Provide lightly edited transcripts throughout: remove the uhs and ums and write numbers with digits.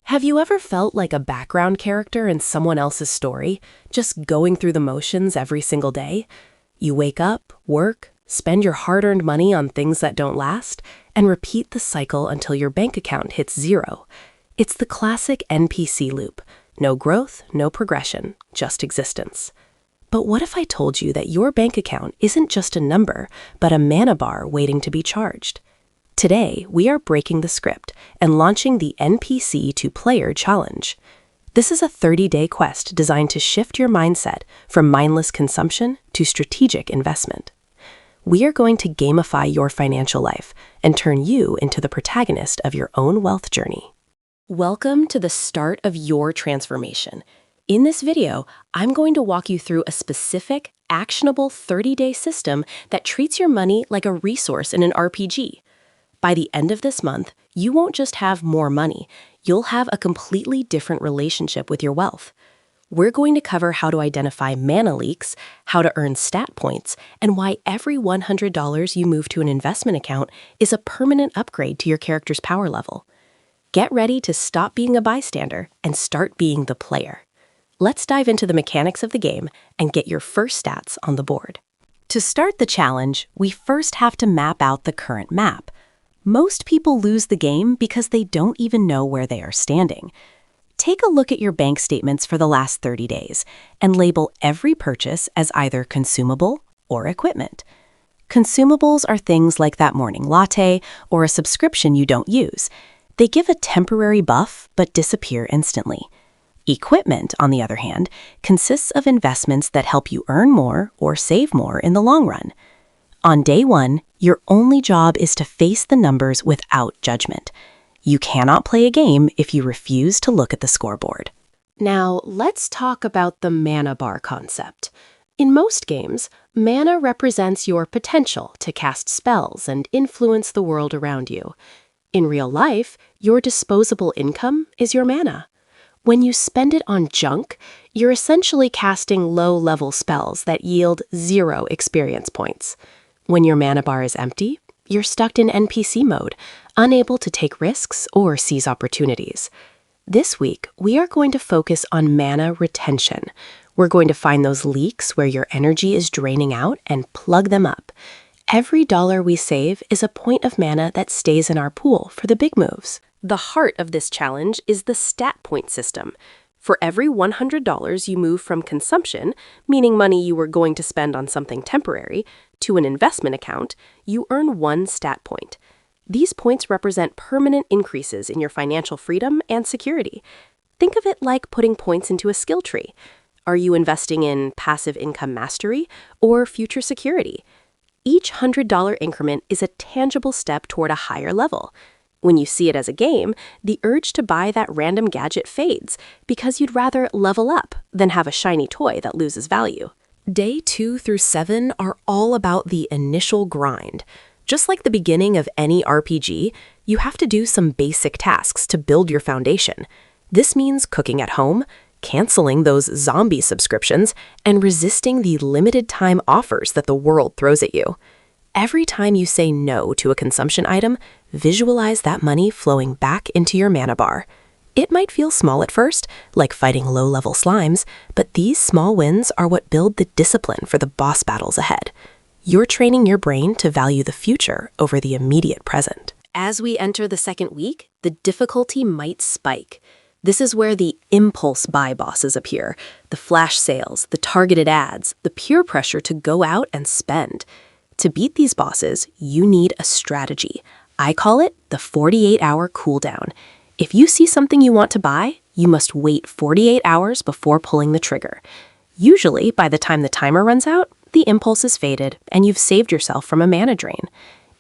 Have you ever felt like a background character in someone else's story, just going through the motions every single day? You wake up, work, spend your hard-earned money on things that don't last, and repeat the cycle until your bank account hits zero. It's the classic NPC loop. No growth, no progression, just existence. But what if I told you that your bank account isn't just a number, but a mana bar waiting to be charged? Today, we are breaking the script and launching the NPC to Player Challenge. This is a 30-day quest designed to shift your mindset from mindless consumption to strategic investment. We are going to gamify your financial life and turn you into the protagonist of your own wealth journey. Welcome to the start of your transformation. In this video, I'm going to walk you through a specific, actionable 30-day system that treats your money like a resource in an RPG. By the end of this month, you won't just have more money, you'll have a completely different relationship with your wealth. We're going to cover how to identify mana leaks, how to earn stat points, and why every $100 you move to an investment account is a permanent upgrade to your character's power level. Get ready to stop being a bystander and start being the player. Let's dive into the mechanics of the game and get your first stats on the board. To start the challenge, we first have to map out the current map. Most people lose the game because they don't even know where they are standing. Take a look at your bank statements for the last 30 days and label every purchase as either consumable or equipment. Consumables are things like that morning latte or a subscription you don't use. They give a temporary buff but disappear instantly. Equipment, on the other hand, consists of investments that help you earn more or save more in the long run. On day one, your only job is to face the numbers without judgment. You cannot play a game if you refuse to look at the scoreboard. Now, let's talk about the mana bar concept. In most games, mana represents your potential to cast spells and influence the world around you. In real life, your disposable income is your mana. When you spend it on junk, you're essentially casting low-level spells that yield 0 experience points. When your mana bar is empty, you're stuck in NPC mode, unable to take risks or seize opportunities. This week, we are going to focus on mana retention. We're going to find those leaks where your energy is draining out and plug them up. Every dollar we save is a point of mana that stays in our pool for the big moves. The heart of this challenge is the stat point system. For every $100 you move from consumption, meaning money you were going to spend on something temporary, to an investment account, you earn 1 stat point. These points represent permanent increases in your financial freedom and security. Think of it like putting points into a skill tree. Are you investing in passive income mastery or future security? Each $100 increment is a tangible step toward a higher level. When you see it as a game, the urge to buy that random gadget fades because you'd rather level up than have a shiny toy that loses value. Day 2 through 7 are all about the initial grind. Just like the beginning of any RPG, you have to do some basic tasks to build your foundation. This means cooking at home, canceling those zombie subscriptions, and resisting the limited time offers that the world throws at you. Every time you say no to a consumption item, visualize that money flowing back into your mana bar. It might feel small at first, like fighting low-level slimes, but these small wins are what build the discipline for the boss battles ahead. You're training your brain to value the future over the immediate present. As we enter the second week, the difficulty might spike. This is where the impulse buy bosses appear, the flash sales, the targeted ads, the peer pressure to go out and spend. To beat these bosses, you need a strategy. I call it the 48-hour cooldown. If you see something you want to buy, you must wait 48 hours before pulling the trigger. Usually, by the time the timer runs out, the impulse is faded and you've saved yourself from a mana drain.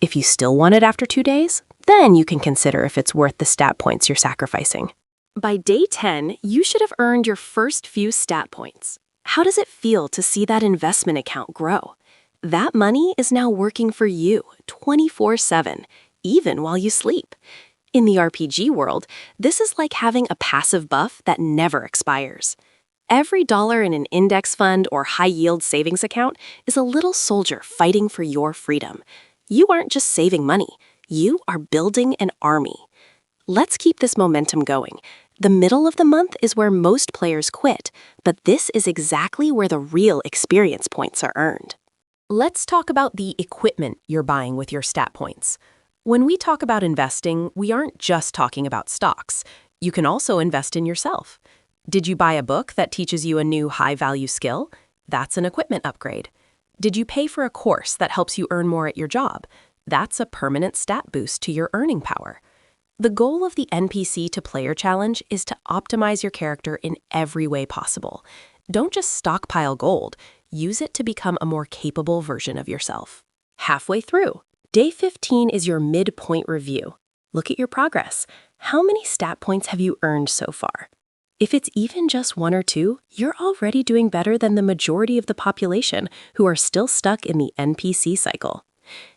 If you still want it after 2 days, then you can consider if it's worth the stat points you're sacrificing. By day 10, you should have earned your first few stat points. How does it feel to see that investment account grow? That money is now working for you 24/7, even while you sleep. In the RPG world, this is like having a passive buff that never expires. Every dollar in an index fund or high-yield savings account is a little soldier fighting for your freedom. You aren't just saving money, you are building an army. Let's keep this momentum going. The middle of the month is where most players quit, but this is exactly where the real experience points are earned. Let's talk about the equipment you're buying with your stat points. When we talk about investing, we aren't just talking about stocks. You can also invest in yourself. Did you buy a book that teaches you a new high-value skill? That's an equipment upgrade. Did you pay for a course that helps you earn more at your job? That's a permanent stat boost to your earning power. The goal of the NPC to Player Challenge is to optimize your character in every way possible. Don't just stockpile gold. Use it to become a more capable version of yourself. Halfway through, Day 15 is your midpoint review. Look at your progress. How many stat points have you earned so far? If it's even just 1 or 2, you're already doing better than the majority of the population who are still stuck in the NPC cycle.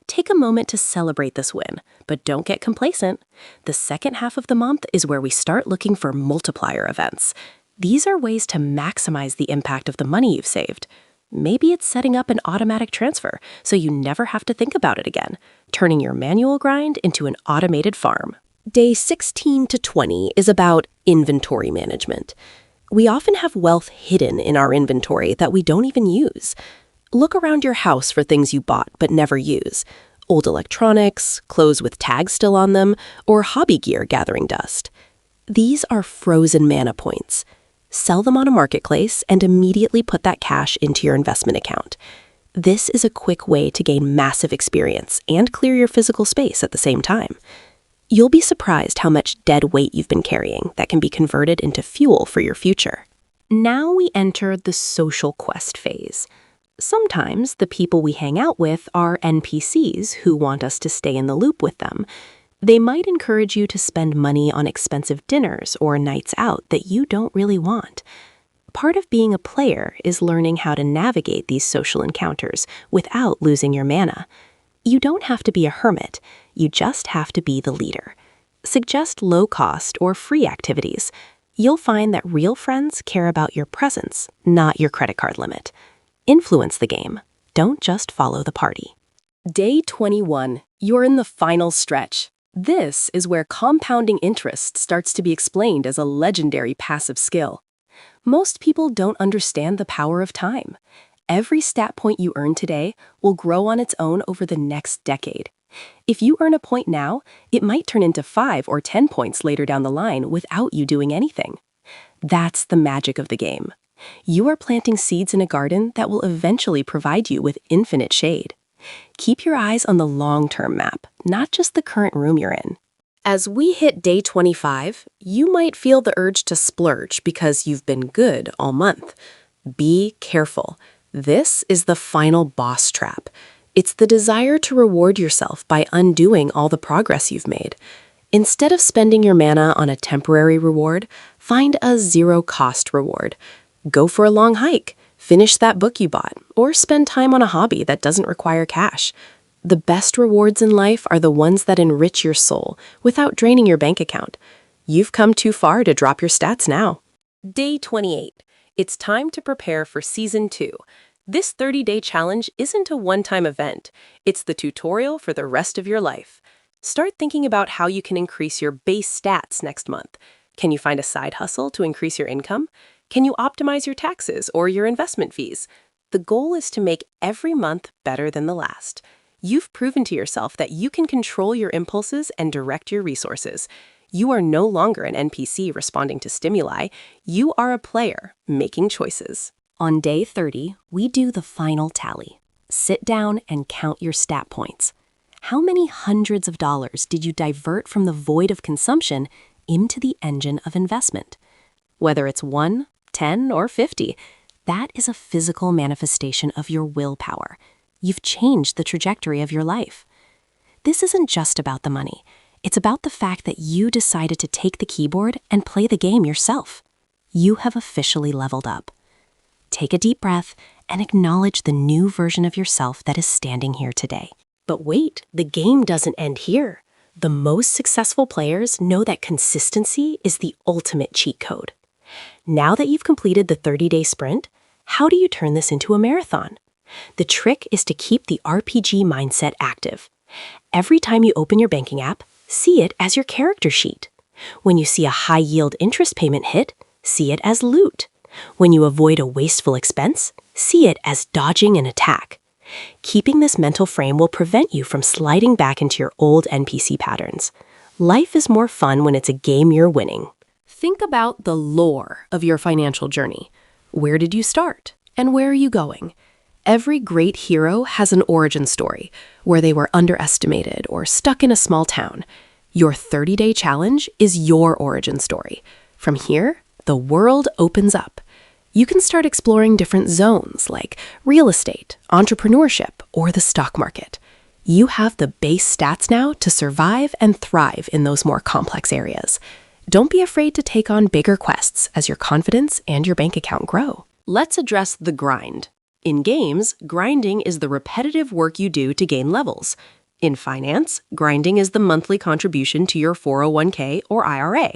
Take a moment to celebrate this win, but don't get complacent. The second half of the month is where we start looking for multiplier events. These are ways to maximize the impact of the money you've saved. Maybe it's setting up an automatic transfer so you never have to think about it again, turning your manual grind into an automated farm. Day 16 to 20 is about inventory management. We often have wealth hidden in our inventory that we don't even use. Look around your house for things you bought but never use. Old electronics, clothes with tags still on them, or hobby gear gathering dust. These are frozen mana points. Sell them on a marketplace and immediately put that cash into your investment account. This is a quick way to gain massive experience and clear your physical space at the same time. You'll be surprised how much dead weight you've been carrying that can be converted into fuel for your future. Now we enter the social quest phase. Sometimes the people we hang out with are NPCs who want us to stay in the loop with them. They might encourage you to spend money on expensive dinners or nights out that you don't really want. Part of being a player is learning how to navigate these social encounters without losing your mana. You don't have to be a hermit, you just have to be the leader. Suggest low-cost or free activities. You'll find that real friends care about your presence, not your credit card limit. Influence the game. Don't just follow the party. Day 21. You're in the final stretch. This is where compounding interest starts to be explained as a legendary passive skill. Most people don't understand the power of time. Every stat point you earn today will grow on its own over the next decade. If you earn a point now, it might turn into 5 or 10 points later down the line without you doing anything. That's the magic of the game. You are planting seeds in a garden that will eventually provide you with infinite shade. Keep your eyes on the long-term map, not just the current room you're in. As we hit day 25, you might feel the urge to splurge because you've been good all month. Be careful. This is the final boss trap. It's the desire to reward yourself by undoing all the progress you've made. Instead of spending your mana on a temporary reward, find a zero-cost reward. Go for a long hike, finish that book you bought, or spend time on a hobby that doesn't require cash. The best rewards in life are the ones that enrich your soul without draining your bank account. You've come too far to drop your stats now. Day 28. It's time to prepare for Season 2. This 30-day challenge isn't a one-time event. It's the tutorial for the rest of your life. Start thinking about how you can increase your base stats next month. Can you find a side hustle to increase your income? Can you optimize your taxes or your investment fees? The goal is to make every month better than the last. You've proven to yourself that you can control your impulses and direct your resources. You are no longer an NPC responding to stimuli. You are a player making choices. On day 30, we do the final tally. Sit down and count your stat points. How many hundreds of dollars did you divert from the void of consumption into the engine of investment? Whether it's 1, 10, or 50, that is a physical manifestation of your willpower. You've changed the trajectory of your life. This isn't just about the money. It's about the fact that you decided to take the keyboard and play the game yourself. You have officially leveled up. Take a deep breath and acknowledge the new version of yourself that is standing here today. But wait, the game doesn't end here. The most successful players know that consistency is the ultimate cheat code. Now that you've completed the 30-day sprint, how do you turn this into a marathon? The trick is to keep the RPG mindset active. Every time you open your banking app, see it as your character sheet. When you see a high-yield interest payment hit, see it as loot. When you avoid a wasteful expense, see it as dodging an attack. Keeping this mental frame will prevent you from sliding back into your old NPC patterns. Life is more fun when it's a game you're winning. Think about the lore of your financial journey. Where did you start? And where are you going? Every great hero has an origin story, where they were underestimated or stuck in a small town. Your 30-day challenge is your origin story. From here, the world opens up. You can start exploring different zones like real estate, entrepreneurship, or the stock market. You have the base stats now to survive and thrive in those more complex areas. Don't be afraid to take on bigger quests as your confidence and your bank account grow. Let's address the grind. In games, grinding is the repetitive work you do to gain levels. In finance, grinding is the monthly contribution to your 401k or IRA.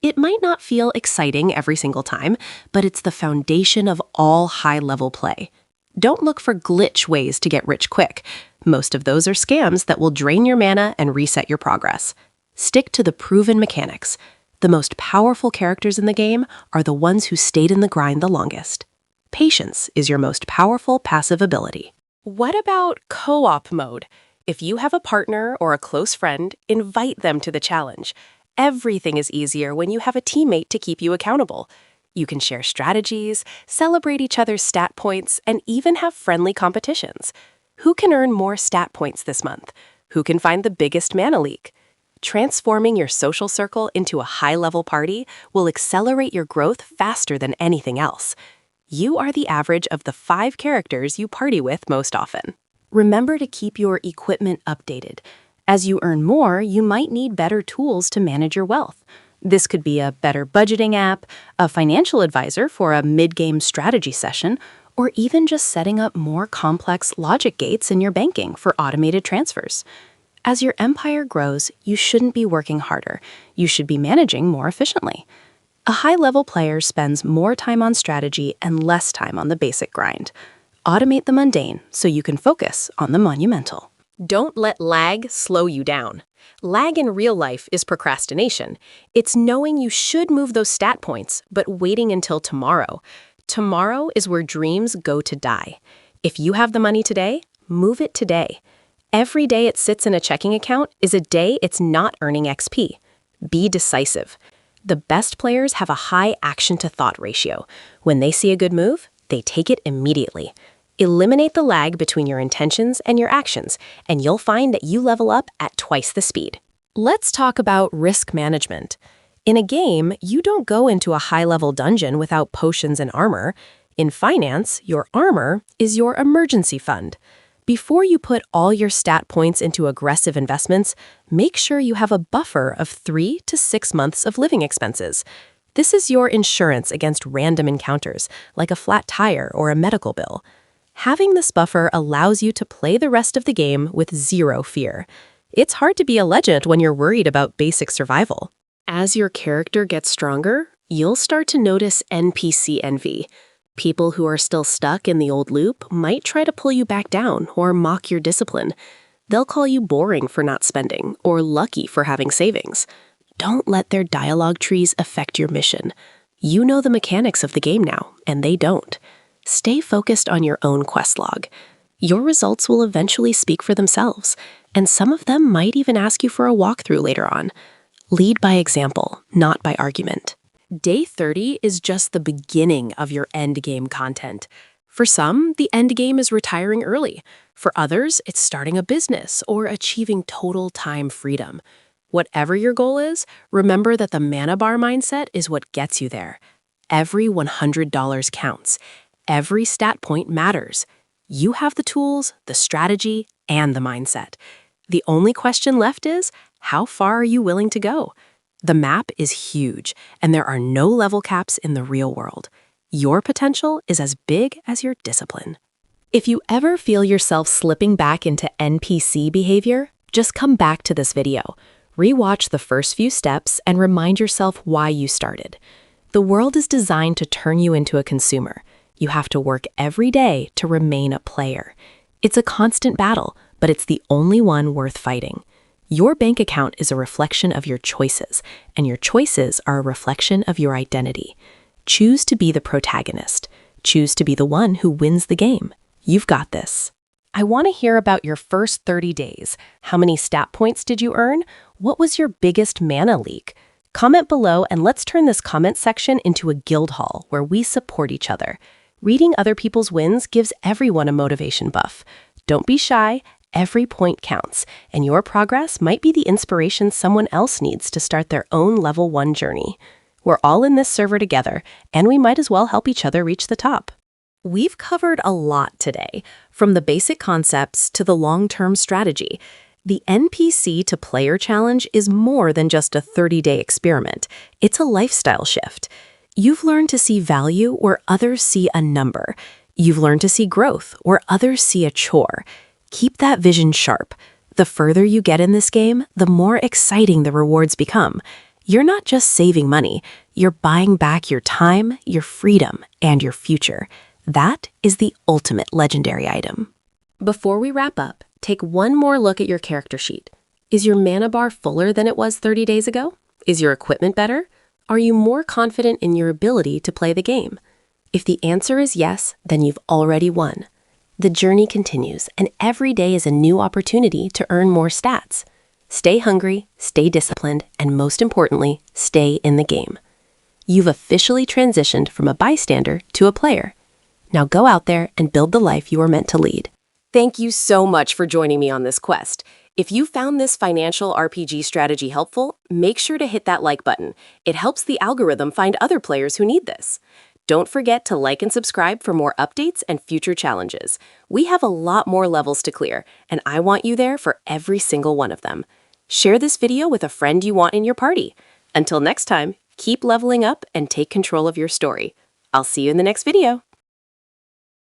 It might not feel exciting every single time, but it's the foundation of all high-level play. Don't look for glitch ways to get rich quick. Most of those are scams that will drain your mana and reset your progress. Stick to the proven mechanics. The most powerful characters in the game are the ones who stayed in the grind the longest. Patience is your most powerful passive ability. What about co-op mode? If you have a partner or a close friend, invite them to the challenge. Everything is easier when you have a teammate to keep you accountable. You can share strategies, celebrate each other's stat points, and even have friendly competitions. Who can earn more stat points this month? Who can find the biggest mana leak? Transforming your social circle into a high-level party will accelerate your growth faster than anything else. You are the average of the 5 characters you party with most often. Remember to keep your equipment updated. As you earn more, you might need better tools to manage your wealth. This could be a better budgeting app, a financial advisor for a mid-game strategy session, or even just setting up more complex logic gates in your banking for automated transfers. As your empire grows, you shouldn't be working harder. You should be managing more efficiently. A high-level player spends more time on strategy and less time on the basic grind. Automate the mundane so you can focus on the monumental. Don't let lag slow you down. Lag in real life is procrastination. It's knowing you should move those stat points, but waiting until tomorrow. Tomorrow is where dreams go to die. If you have the money today, move it today. Every day it sits in a checking account is a day it's not earning XP. Be decisive. The best players have a high action-to-thought ratio. When they see a good move, they take it immediately. Eliminate the lag between your intentions and your actions, and you'll find that you level up at twice the speed. Let's talk about risk management. In a game, you don't go into a high-level dungeon without potions and armor. In finance, your armor is your emergency fund. Before you put all your stat points into aggressive investments, make sure you have a buffer of 3 to 6 months of living expenses. This is your insurance against random encounters, like a flat tire or a medical bill. Having this buffer allows you to play the rest of the game with zero fear. It's hard to be a legend when you're worried about basic survival. As your character gets stronger, you'll start to notice NPC envy. People who are still stuck in the old loop might try to pull you back down or mock your discipline. They'll call you boring for not spending or lucky for having savings. Don't let their dialogue trees affect your mission. You know the mechanics of the game now, and they don't. Stay focused on your own quest log. Your results will eventually speak for themselves, and some of them might even ask you for a walkthrough later on. Lead by example, not by argument. Day 30 is just the beginning of your endgame content. For some, the endgame is retiring early. For others, it's starting a business or achieving total time freedom. Whatever your goal is, remember that the mana bar mindset is what gets you there. Every $100 counts. Every stat point matters. You have the tools, the strategy, and the mindset. The only question left is, how far are you willing to go? The map is huge, and there are no level caps in the real world. Your potential is as big as your discipline. If you ever feel yourself slipping back into NPC behavior, just come back to this video. Rewatch the first few steps and remind yourself why you started. The world is designed to turn you into a consumer. You have to work every day to remain a player. It's a constant battle, but it's the only one worth fighting. Your bank account is a reflection of your choices, and your choices are a reflection of your identity. Choose to be the protagonist. Choose to be the one who wins the game. You've got this. I want to hear about your first 30 days. How many stat points did you earn? What was your biggest mana leak? Comment below and let's turn this comment section into a guild hall where we support each other. Reading other people's wins gives everyone a motivation buff. Don't be shy. Every point counts, and your progress might be the inspiration someone else needs to start their own level 1 journey. We're all in this server together, and we might as well help each other reach the top. We've covered a lot today, from the basic concepts to the long-term strategy. The NPC to player challenge is more than just a 30-day experiment. It's a lifestyle shift. You've learned to see value where others see a number. You've learned to see growth where others see a chore. Keep that vision sharp. The further you get in this game, the more exciting the rewards become. You're not just saving money, you're buying back your time, your freedom, and your future. That is the ultimate legendary item. Before we wrap up, take one more look at your character sheet. Is your mana bar fuller than it was 30 days ago? Is your equipment better? Are you more confident in your ability to play the game? If the answer is yes, then you've already won. The journey continues, and every day is a new opportunity to earn more stats. Stay hungry, stay disciplined, and most importantly, stay in the game. You've officially transitioned from a bystander to a player. Now go out there and build the life you are meant to lead. Thank you so much for joining me on this quest. If you found this financial RPG strategy helpful, make sure to hit that like button. It helps the algorithm find other players who need this. Don't forget to like and subscribe for more updates and future challenges. We have a lot more levels to clear, and I want you there for every single one of them. Share this video with a friend you want in your party. Until next time, keep leveling up and take control of your story. I'll see you in the next video.